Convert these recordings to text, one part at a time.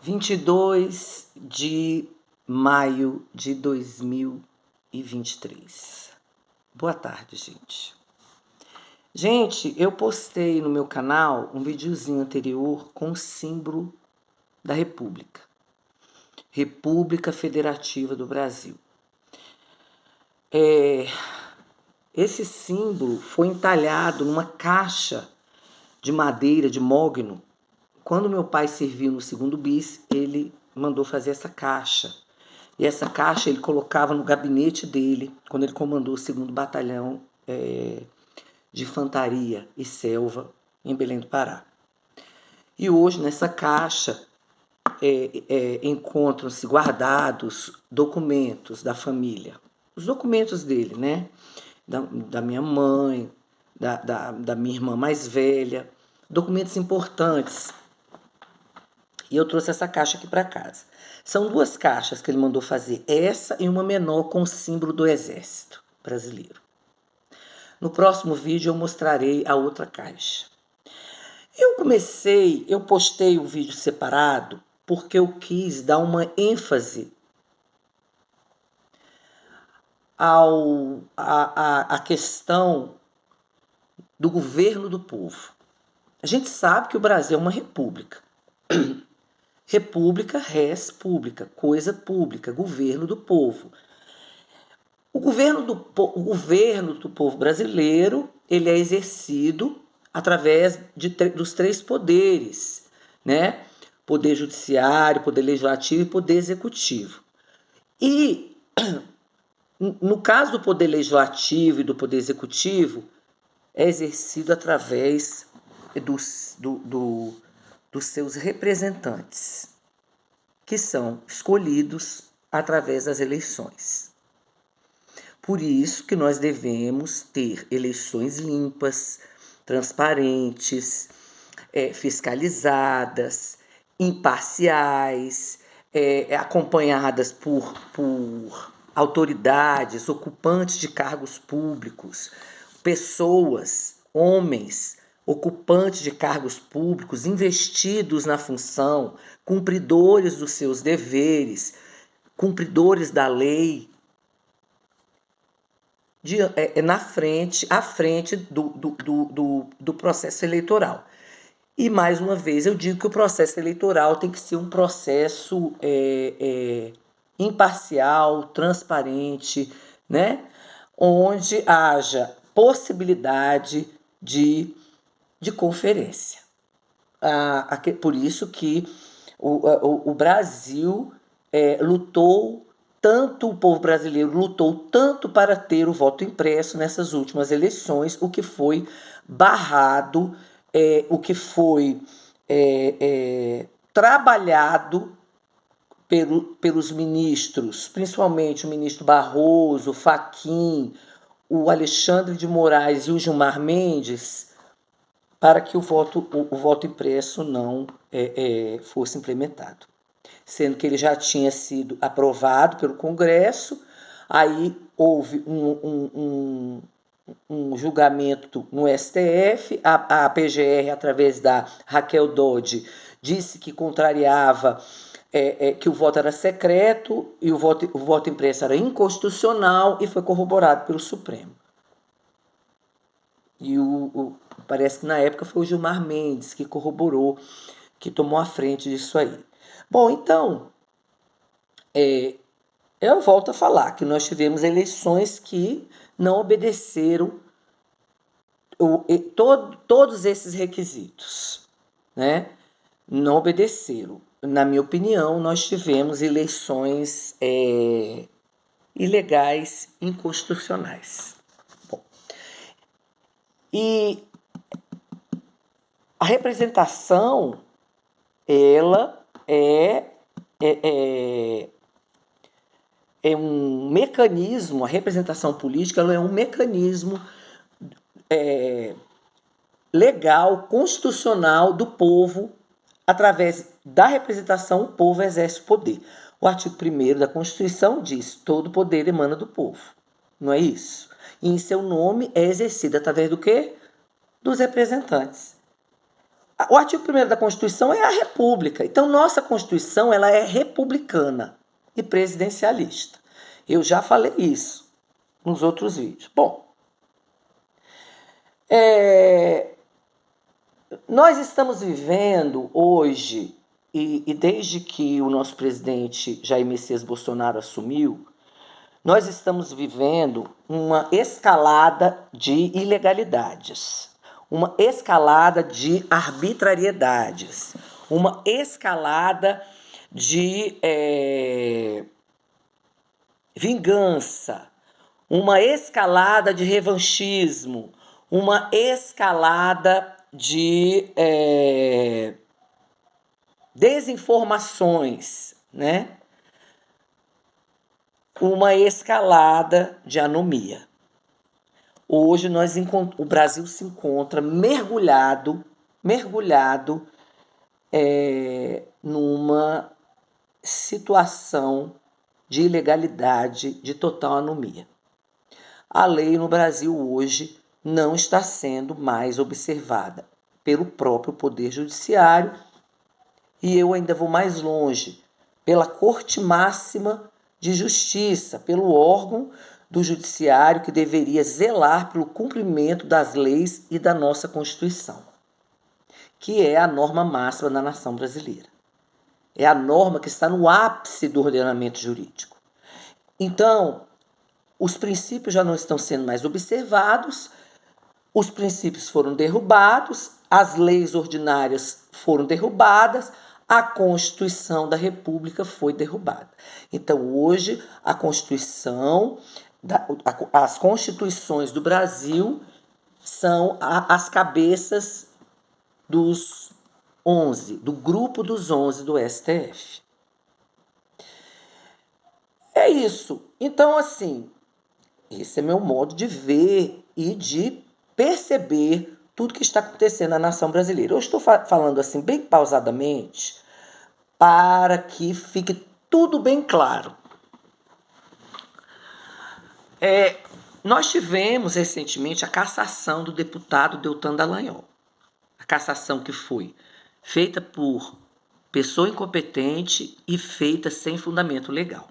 22 de maio de 2023. Boa tarde, gente. Gente, eu postei no meu canal um videozinho anterior com o símbolo da República. República Federativa do Brasil. Esse símbolo foi entalhado numa caixa de madeira, de mogno. Quando meu pai serviu no 2º bis, ele mandou fazer essa caixa. E essa caixa ele colocava no gabinete dele, quando ele comandou o 2º Batalhão de Infantaria e Selva, em Belém do Pará. E hoje, nessa caixa, encontram-se guardados documentos da família. Os documentos dele, né? Da minha mãe, da minha irmã mais velha. Documentos importantes. E eu trouxe essa caixa aqui para casa. São 2 caixas que ele mandou fazer, essa e uma menor com o símbolo do Exército Brasileiro. No próximo vídeo eu mostrarei a outra caixa. Eu postei o vídeo separado porque eu quis dar uma ênfase à questão do governo do povo. A gente sabe que o Brasil é uma república. República, res pública, coisa pública, governo do povo. O governo do povo brasileiro, ele é exercido através dos 3 poderes, né? Poder judiciário, poder legislativo e poder executivo. E, no caso do poder legislativo e do poder executivo, é exercido através dos seus representantes, que são escolhidos através das eleições. Por isso que nós devemos ter eleições limpas, transparentes, fiscalizadas, imparciais, acompanhadas por autoridades, ocupantes de cargos públicos, pessoas, homens, ocupantes de cargos públicos, investidos na função, cumpridores dos seus deveres, cumpridores da lei, à frente do processo eleitoral. E, mais uma vez, eu digo que o processo eleitoral tem que ser um processo imparcial, transparente, né? Onde haja possibilidade de conferência. Por isso que o Brasil lutou tanto, o povo brasileiro lutou tanto para ter o voto impresso nessas últimas eleições, o que foi barrado, o que foi trabalhado pelos ministros, principalmente o ministro Barroso, o Fachin, o Alexandre de Moraes e o Gilmar Mendes, para que o voto impresso não fosse implementado. Sendo que ele já tinha sido aprovado pelo Congresso, aí houve um julgamento no STF, a PGR, através da Raquel Dodge, disse que contrariava, que o voto era secreto e o voto impresso era inconstitucional e foi corroborado pelo Supremo. E parece que na época foi o Gilmar Mendes que corroborou, que tomou a frente disso aí. Bom, então, eu volto a falar que nós tivemos eleições que não obedeceram todos esses requisitos, né? Não obedeceram. Na minha opinião, nós tivemos eleições ilegais, inconstitucionais. Bom, e a representação, ela é um mecanismo, a representação política ela é um mecanismo legal, constitucional do povo. Através da representação, o povo exerce o poder. O artigo 1º da Constituição diz: todo poder emana do povo. Não é isso? E em seu nome é exercido através do quê? Dos representantes. O artigo 1º da Constituição é a República. Então, nossa Constituição ela é republicana e presidencialista. Eu já falei isso nos outros vídeos. Bom, nós estamos vivendo hoje, e desde que o nosso presidente Jair Messias Bolsonaro assumiu, nós estamos vivendo uma escalada de ilegalidades, uma escalada de arbitrariedades, uma escalada de vingança, uma escalada de revanchismo, uma escalada de desinformações, né? Uma escalada de anomia. Hoje o Brasil se encontra mergulhado numa situação de ilegalidade, de total anomia. A lei no Brasil hoje não está sendo mais observada pelo próprio Poder Judiciário e eu ainda vou mais longe, pela Corte Máxima de Justiça, pelo órgão do Judiciário que deveria zelar pelo cumprimento das leis e da nossa Constituição, que é a norma máxima da nação brasileira. É a norma que está no ápice do ordenamento jurídico. Então, os princípios já não estão sendo mais observados, os princípios foram derrubados, as leis ordinárias foram derrubadas, a Constituição da República foi derrubada. Então, hoje, a Constituição, as constituições do Brasil são as cabeças dos 11, do grupo dos 11 do STF. É isso. Então, assim, esse é meu modo de ver e de perceber tudo que está acontecendo na nação brasileira. Eu estou falando assim bem pausadamente para que fique tudo bem claro. Nós tivemos recentemente a cassação do deputado Deltan Dallagnol. A cassação que foi feita por pessoa incompetente e feita sem fundamento legal.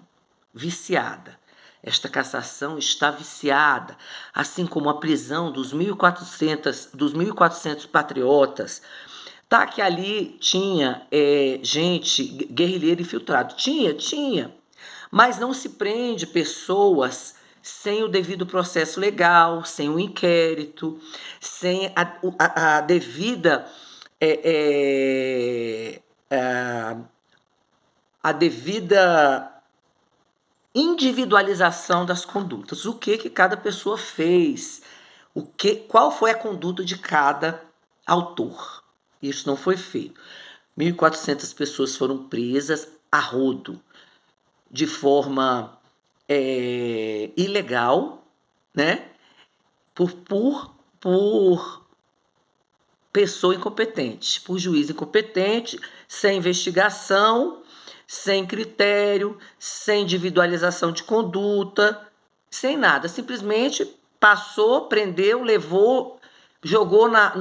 Viciada. Esta cassação está viciada, assim como a prisão dos 1.400 patriotas. Tá que ali tinha gente, guerrilheiro infiltrado. Tinha. Mas não se prende pessoas sem o devido processo legal, sem o inquérito, sem a devida... a devida individualização das condutas. O que cada pessoa fez? Qual foi a conduta de cada autor? Isso não foi feito. 1.400 pessoas foram presas a rodo, de forma ilegal, né? Por pessoa incompetente, por juiz incompetente, sem investigação, sem critério, sem individualização de conduta, sem nada. Simplesmente passou, prendeu, levou, jogou na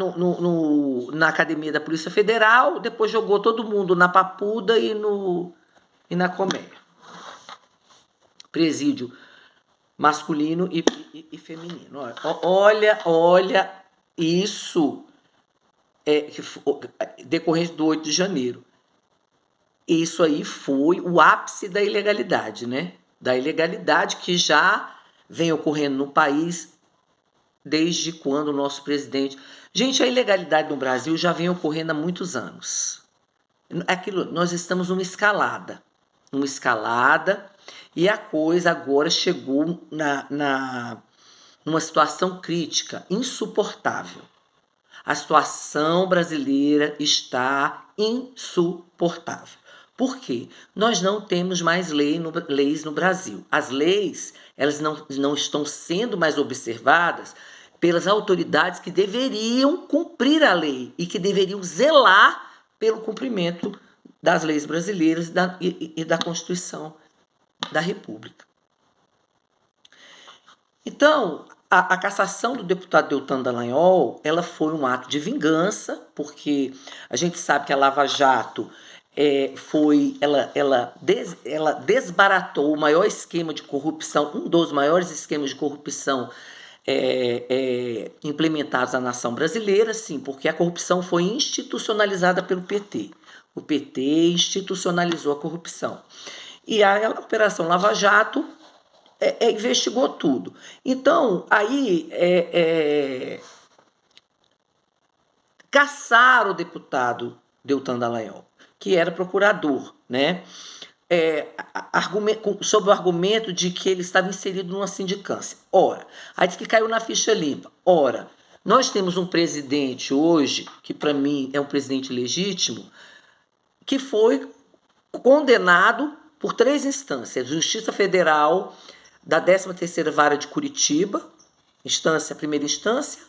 academia da Polícia Federal, depois jogou todo mundo na Papuda e na Colmeia. Presídio masculino e feminino. Olha isso decorrente do 8 de janeiro. Isso aí foi o ápice da ilegalidade, né? Da ilegalidade que já vem ocorrendo no país desde quando o nosso presidente... Gente, a ilegalidade no Brasil já vem ocorrendo há muitos anos. Nós estamos numa escalada, e a coisa agora chegou numa situação crítica, insuportável. A situação brasileira está insuportável. Por quê? Nós não temos mais leis no Brasil. As leis, elas não estão sendo mais observadas pelas autoridades que deveriam cumprir a lei e que deveriam zelar pelo cumprimento das leis brasileiras e da Constituição da República. Então, a cassação do deputado Deltan Dallagnol, ela foi um ato de vingança, porque a gente sabe que a Lava Jato ela desbaratou o maior esquema de corrupção, um dos maiores esquemas de corrupção implementados na nação brasileira, sim, porque a corrupção foi institucionalizada pelo PT. O PT institucionalizou a corrupção. E a Operação Lava Jato investigou tudo. Então, aí caçaram o deputado Deltan Dallagnol, que era procurador, né? Sob o argumento de que ele estava inserido numa sindicância. Ora, aí diz que caiu na ficha limpa. Ora, nós temos um presidente hoje, que para mim é um presidente legítimo, que foi condenado por 3 instâncias: Justiça Federal da 13ª Vara de Curitiba, primeira instância,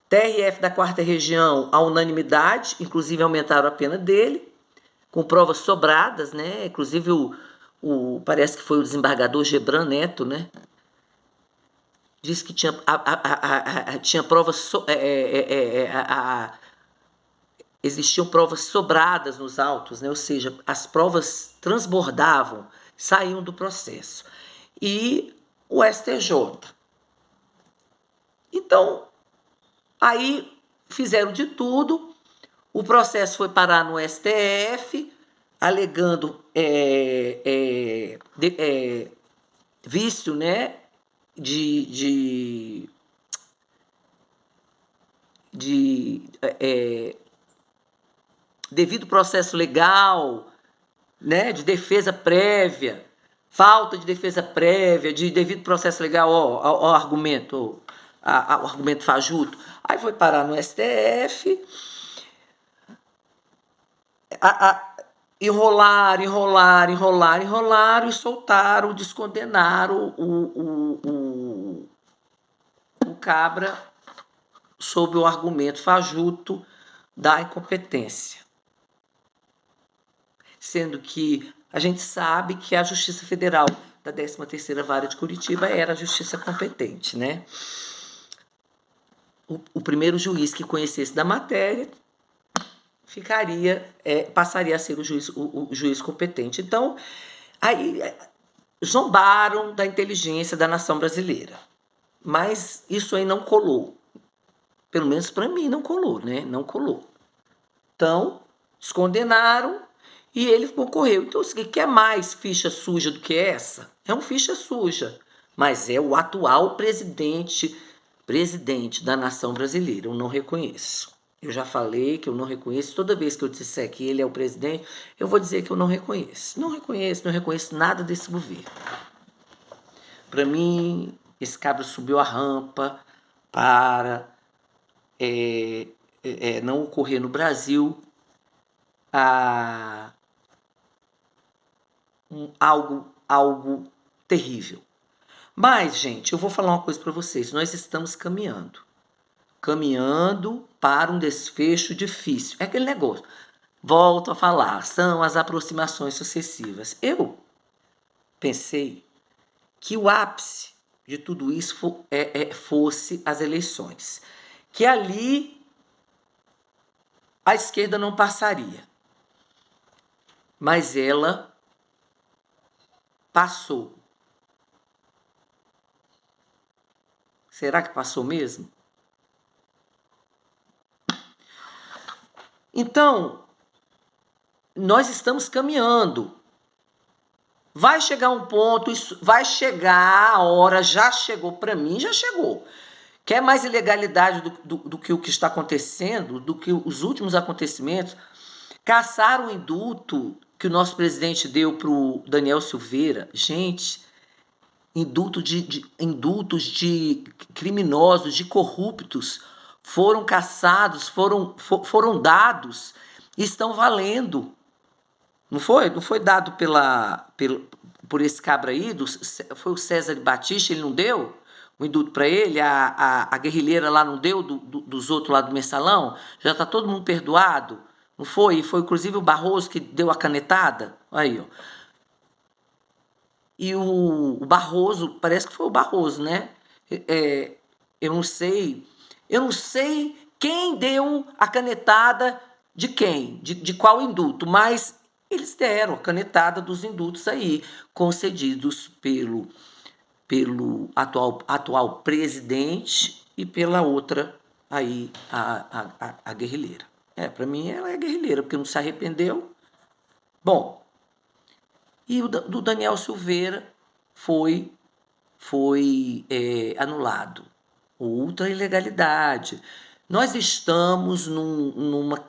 TRF da 4ª Região, a unanimidade, inclusive aumentaram a pena dele, com provas sobradas, né? Inclusive parece que foi o desembargador Gebran Neto, né? Disse que tinha provas, existiam provas sobradas nos autos, né? Ou seja, as provas transbordavam, saíam do processo. E o STJ. Então, aí fizeram de tudo, o processo foi parar no STF, alegando vício, né, de devido processo legal, né, de defesa prévia, falta de defesa prévia, de devido processo legal, o argumento fajuto. Aí foi parar no STF, enrolaram e soltaram, descondenaram o Cabra sob o argumento fajuto da incompetência. Sendo que a gente sabe que a Justiça Federal da 13ª Vara de Curitiba era a justiça competente, né? O primeiro juiz que conhecesse da matéria passaria a ser o juiz competente. Então, aí zombaram da inteligência da nação brasileira. Mas isso aí não colou. Pelo menos para mim não colou, né? Não colou. Então, descondenaram e ele concorreu. Então, o que quer mais ficha suja do que essa? É uma ficha suja. Mas é o atual presidente da nação brasileira. Eu não reconheço. Eu já falei que eu não reconheço. Toda vez que eu disser que ele é o presidente, eu vou dizer que eu não reconheço. Não reconheço nada desse governo. Para mim, esse cabra subiu a rampa para não ocorrer no Brasil algo terrível. Mas, gente, eu vou falar uma coisa para vocês. Nós estamos caminhando para um desfecho difícil. É aquele negócio. Volto a falar, são as aproximações sucessivas. Eu pensei que o ápice de tudo isso fosse as eleições. Que ali a esquerda não passaria. Mas ela passou. Será que passou mesmo? Então, nós estamos caminhando. Vai chegar um ponto, vai chegar a hora, já chegou para mim, já chegou. Quer mais ilegalidade do que o que está acontecendo, do que os últimos acontecimentos? Caçaram o indulto que o nosso presidente deu para o Daniel Silveira. Gente, indultos de criminosos, de corruptos, foram caçados, foram dados e estão valendo. Não foi? Não foi dado por esse cabra aí, foi o César Batista, ele não deu o indulto para ele, a guerrilheira lá não deu, dos outros lá do Mensalão, já está todo mundo perdoado, não foi? E foi inclusive o Barroso que deu a canetada, aí, ó. E o Barroso, parece que foi o Barroso, né? eu não sei quem deu a canetada de quem, de qual indulto, mas eles deram a canetada dos indultos aí, concedidos pelo atual presidente e pela outra aí, a guerrilheira. Para mim ela é guerrilheira, porque não se arrependeu. Bom, e o do Daniel Silveira foi anulado. Outra ilegalidade. Nós estamos numa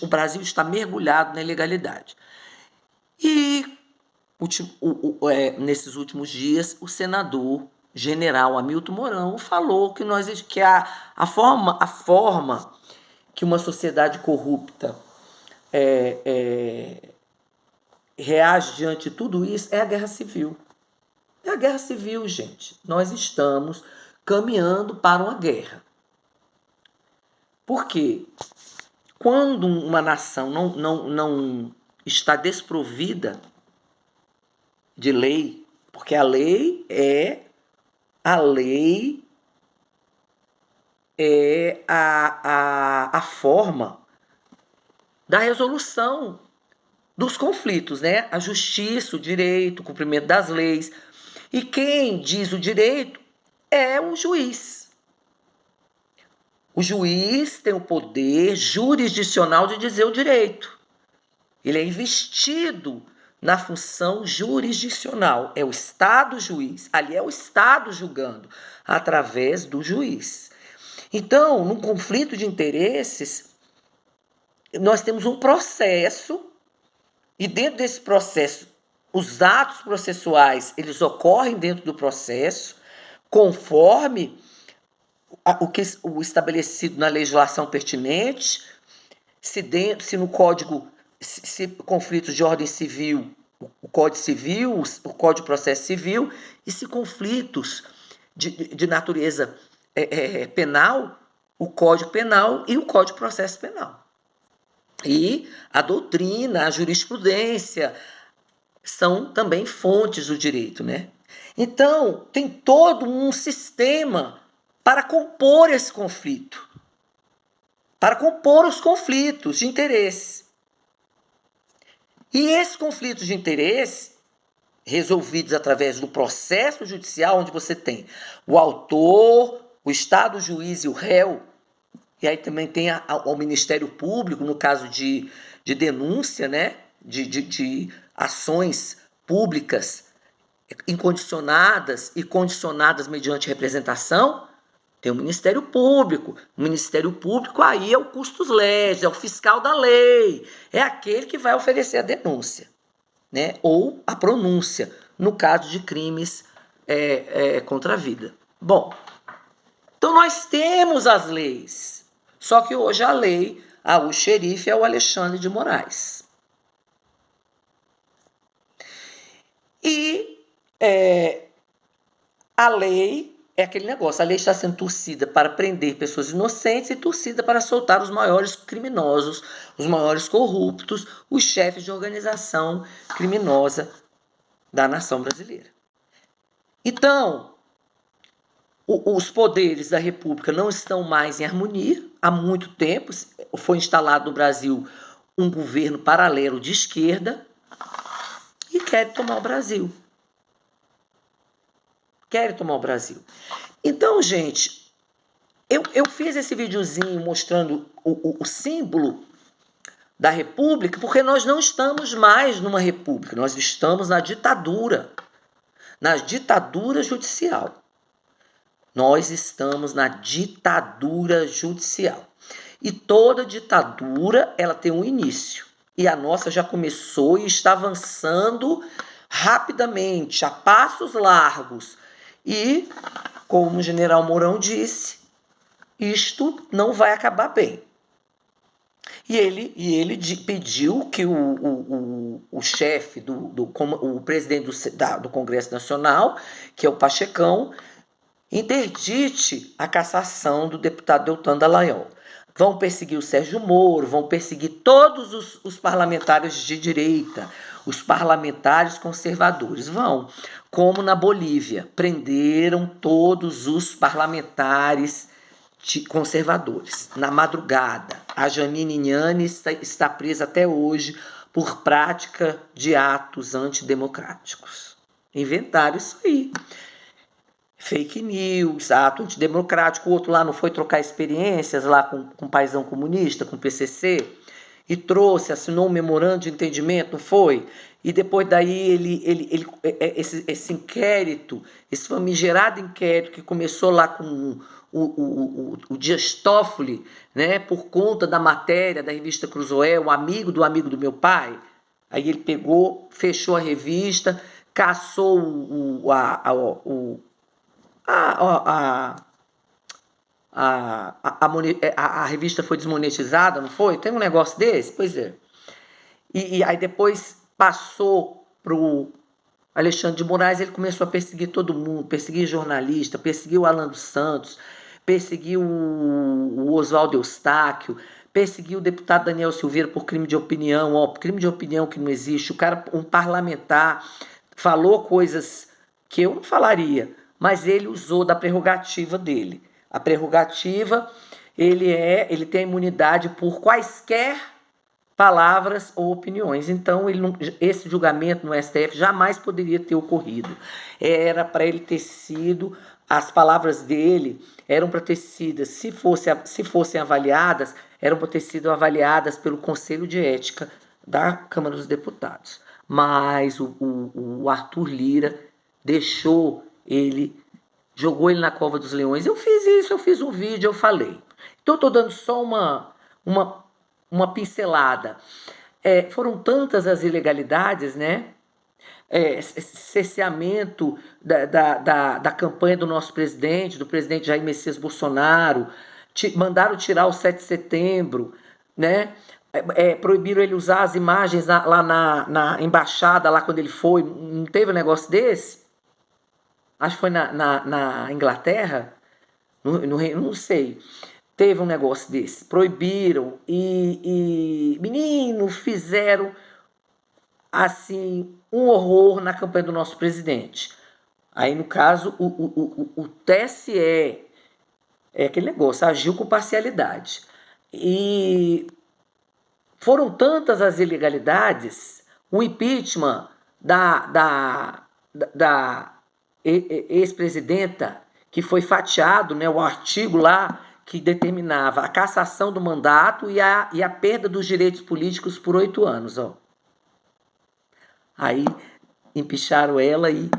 o Brasil está mergulhado na ilegalidade. E nesses últimos dias, o senador general Hamilton Mourão falou que a forma que uma sociedade corrupta reage diante de tudo isso é a guerra civil. É a guerra civil, gente. Nós estamos caminhando para uma guerra. Por quê? Quando uma nação não está desprovida de lei, porque a lei é a forma da resolução dos conflitos, né? A justiça, o direito, o cumprimento das leis. E quem diz o direito é o juiz. O juiz tem o poder jurisdicional de dizer o direito. Ele é investido na função jurisdicional. É o Estado juiz. Ali é o Estado julgando, através do juiz. Então, num conflito de interesses, nós temos um processo, e dentro desse processo, os atos processuais, eles ocorrem dentro do processo, conforme o estabelecido na legislação pertinente, se no Código, se conflitos de ordem civil, o Código Civil, o Código de Processo Civil, e se conflitos de natureza penal, o Código Penal e o Código de Processo Penal. E a doutrina, a jurisprudência são também fontes do direito, né? Então, tem todo um sistema para compor esse conflito, para compor os conflitos de interesse. E esses conflitos de interesse, resolvidos através do processo judicial, onde você tem o autor, o Estado, o juiz e o réu, e aí também tem o Ministério Público, no caso de denúncia, né? de ações públicas incondicionadas e condicionadas mediante representação, tem o Ministério Público. O Ministério Público aí é o custos legis, é o fiscal da lei, é aquele que vai oferecer a denúncia, né? Ou a pronúncia, no caso de crimes contra a vida. Bom, então nós temos as leis, só que hoje a lei, o xerife é o Alexandre de Moraes. E a lei é aquele negócio, a lei está sendo torcida para prender pessoas inocentes e torcida para soltar os maiores criminosos, os maiores corruptos, os chefes de organização criminosa da nação brasileira. Então, os poderes da República não estão mais em harmonia há muito tempo. Foi instalado no Brasil um governo paralelo de esquerda e quer tomar o Brasil. Querem tomar o Brasil. Então, gente, eu fiz esse videozinho mostrando o símbolo da República, porque nós não estamos mais numa república, nós estamos na ditadura judicial. Nós estamos na ditadura judicial. E toda ditadura, ela tem um início. E a nossa já começou e está avançando rapidamente, a passos largos. E, como o general Mourão disse, isto não vai acabar bem. E ele pediu que o chefe, o presidente do Congresso Nacional, que é o Pachecão, interdite a cassação do deputado Deltan Dallagnol. Vão perseguir o Sérgio Moro, vão perseguir todos os parlamentares de direita, os parlamentares conservadores. Vão, como na Bolívia, prenderam todos os parlamentares conservadores. Na madrugada, a Janine Inhane está presa até hoje por prática de atos antidemocráticos. Inventaram isso aí. Fake news, ato antidemocrático. O outro lá não foi trocar experiências lá com o paizão comunista, com o PCC, e trouxe, assinou um memorando de entendimento, não foi? E depois daí esse inquérito, esse famigerado inquérito que começou lá com o Dias Toffoli, né, por conta da matéria da revista Cruzoé, um amigo do meu pai. Aí ele pegou, fechou a revista, caçou a revista foi desmonetizada, não foi? Tem um negócio desse? Pois é. E aí depois passou pro Alexandre de Moraes, ele começou a perseguir todo mundo, perseguir jornalista, perseguiu o Alan dos Santos, perseguiu o Oswaldo Eustáquio, perseguiu o deputado Daniel Silveira por crime de opinião, crime de opinião que não existe. O cara, um parlamentar, falou coisas que eu não falaria, mas ele usou da prerrogativa dele. A prerrogativa, ele tem imunidade por quaisquer palavras ou opiniões. Então, esse julgamento no STF jamais poderia ter ocorrido. Era para ele ter sido, as palavras dele eram para ter sido, se fossem avaliadas, eram para ter sido avaliadas pelo Conselho de Ética da Câmara dos Deputados. Mas o Arthur Lira jogou ele na cova dos leões. Eu fiz isso, eu fiz um vídeo, eu falei. Então, eu estou dando só uma pincelada. Foram tantas as ilegalidades, né? Cerceamento da campanha do nosso presidente, do presidente Jair Messias Bolsonaro, mandaram tirar o 7 de setembro, né? Proibiram ele usar as imagens lá na embaixada, lá quando ele foi. Não teve um negócio desse? Acho que foi na Inglaterra, não sei. Teve um negócio desse. Proibiram menino, fizeram assim um horror na campanha do nosso presidente. Aí, no caso, o TSE, aquele negócio, agiu com parcialidade. E foram tantas as ilegalidades, o impeachment da ex-presidenta, que foi fatiado, né, o artigo lá que determinava a cassação do mandato e a perda dos direitos políticos por 8 anos. Ó. Aí empicharam ela e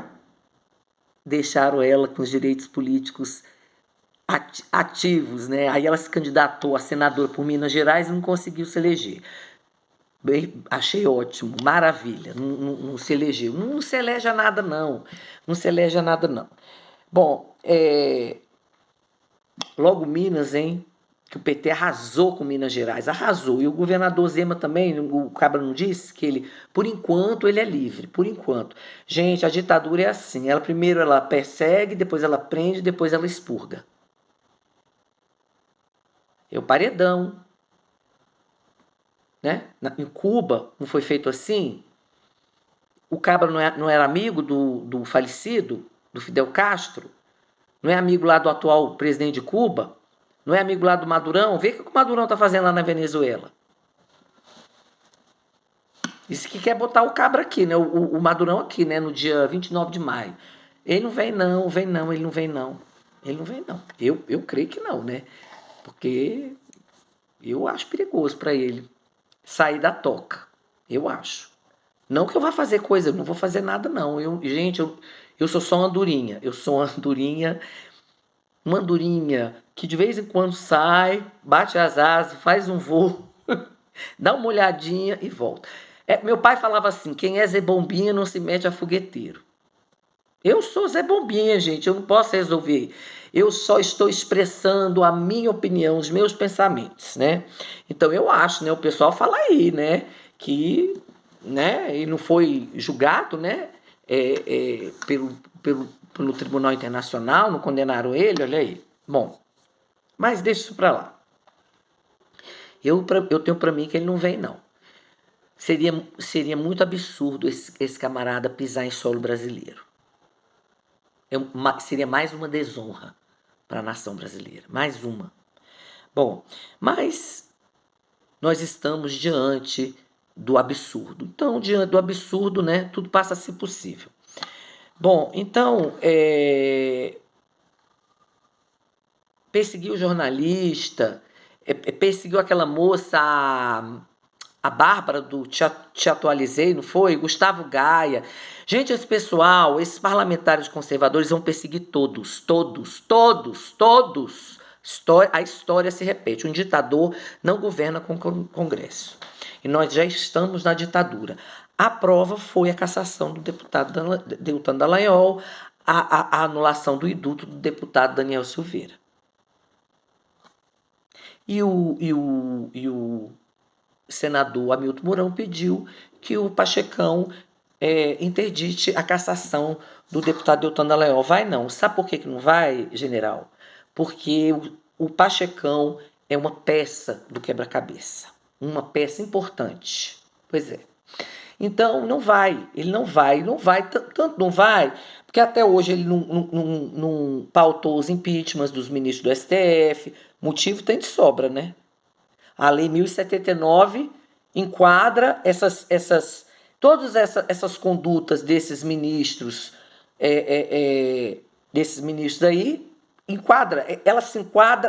deixaram ela com os direitos políticos ativos. Né? Aí ela se candidatou a senadora por Minas Gerais e não conseguiu se eleger. Bem, achei ótimo, maravilha, não se elegeu. Não se elege a nada, não. Não se elege a nada, não. Bom, logo Minas, hein? Que o PT arrasou com Minas Gerais, arrasou. E o governador Zema também, o Cabra não disse que ele, por enquanto, ele é livre, por enquanto. Gente, a ditadura é assim, primeiro ela persegue, depois ela prende, depois ela expurga. É o paredão. Né? Em Cuba, não foi feito assim? O Cabra não era amigo do falecido, do Fidel Castro? Não é amigo lá do atual presidente de Cuba? Não é amigo lá do Madurão? Vê o que o Madurão está fazendo lá na Venezuela. Isso que quer botar o Cabra aqui, né? O Madurão aqui, né? No dia 29 de maio. Ele não vem não. Eu creio que não, né? Porque eu acho perigoso para ele sair da toca. Eu acho. Não que eu vá fazer coisa, eu não vou fazer nada, não. Eu sou só uma andorinha. Eu sou uma andorinha que de vez em quando sai, bate as asas, faz um voo, dá uma olhadinha e volta. Meu pai falava assim, quem é Zé Bombinha não se mete a fogueteiro. Eu sou Zé Bombinha, gente, eu não posso resolver. Eu só estou expressando a minha opinião, os meus pensamentos, né? Então eu acho, né? O pessoal fala aí, né? Que, né? Ele não foi julgado, né? Pelo Tribunal Internacional, não condenaram ele, olha aí. Bom, mas deixa isso para lá. Eu tenho para mim que ele não vem, não. Seria muito absurdo esse camarada pisar em solo brasileiro. Seria mais uma desonra para a nação brasileira. Mais uma. Bom, mas nós estamos diante do absurdo. Então, diante do absurdo, né, tudo passa a ser possível. Bom, então, perseguiu o jornalista, perseguiu aquela moça, a Bárbara do Te Atualizei, não foi? Gustavo Gaia. Gente, esse pessoal, esses parlamentares conservadores vão perseguir todos, todos, todos, todos. A história se repete. Um ditador não governa com o Congresso. E nós já estamos na ditadura. A prova foi a cassação do deputado Deltan Dallagnol, a anulação do indulto do deputado Daniel Silveira. E o senador Hamilton Mourão pediu que o Pachecão interdite a cassação do deputado Deltan Dallagnol. Vai não. Sabe por que não vai, general? Porque o Pachecão é uma peça do quebra-cabeça. Uma peça importante. Pois é. Então, não vai. Ele não vai. Tanto não vai, porque até hoje ele não pautou os impeachments dos ministros do STF. Motivo tem de sobra, né? A Lei 1079 enquadra todas essas condutas desses ministros aí,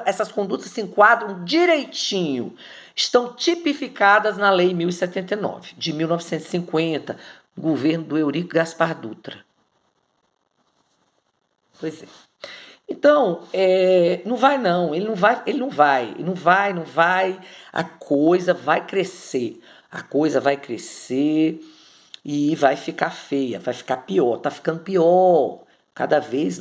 essas condutas se enquadram direitinho, estão tipificadas na Lei 1079, de 1950, governo do Eurico Gaspar Dutra. Pois é. Então, não vai não, ele não vai, a coisa vai crescer e vai ficar feia, vai ficar pior, tá ficando pior, cada vez